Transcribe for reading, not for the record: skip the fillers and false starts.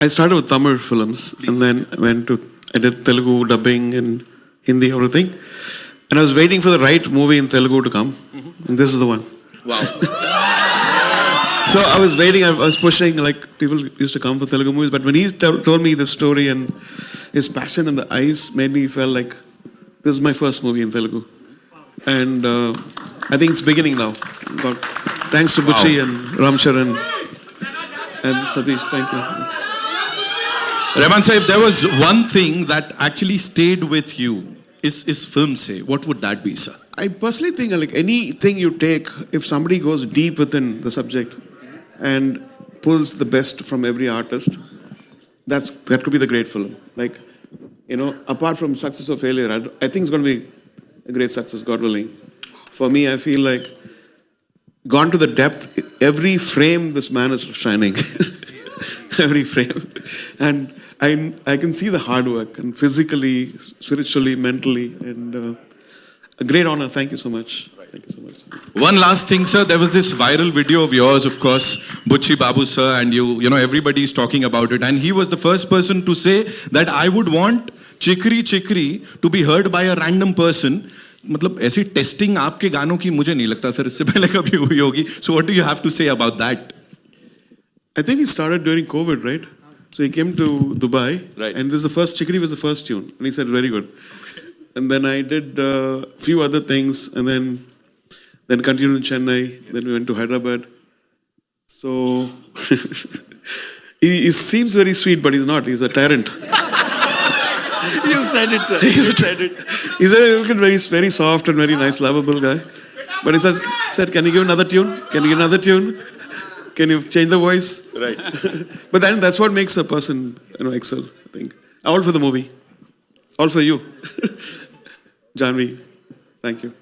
I started with Tamil films and then I did Telugu dubbing and Hindi, everything. And I was waiting for the right movie in Telugu to come. And this is the one. Wow. So I was waiting, I was pushing, like people used to come for Telugu movies. But when he told me this story and his passion in the eyes made me feel like this is my first movie in Telugu. And I think it's beginning now. God, thanks to Butchie and Ramcharan and Satish, thank you. Rahman sir, if there was one thing that actually stayed with you, is film say, what would that be, sir? I personally think like anything you take, if somebody goes deep within the subject and pulls the best from every artist, that could be the great film. Like, you know, apart from success or failure, I think it's going to be a great success, God willing. For me, I feel like gone to the depth, every frame this man is shining. Every frame. And I can see the hard work and physically, spiritually, mentally, and a great honor. Thank you so much. Thank you so much. One last thing, sir. There was this viral video of yours, of course, Butchie Babu, sir, and you know, everybody is talking about it. And he was the first person to say that I would want Chikri Chikri to be heard by a random person. मतलब ऐसी testing आपके गानों की मुझे नहीं लगता sir इससे पहले कभी हुई होगी. So what do you have to say about that? I think he started during COVID, right? So he came to Dubai, right? And this is the first Chikri was the first tune, and he said very good. And then I did a few other things, and then continued in Chennai. Then we went to Hyderabad. So he seems very sweet, but he's not. He's a tyrant. You said it, sir. He's a tyrant. He's a very soft and very nice, lovable guy. But he said, "Can you give another tune? Can you give another tune? Can you change the voice?" Right. But then that's what makes a person, you know, excel. I think all for the movie, all for you, Janvi. Thank you.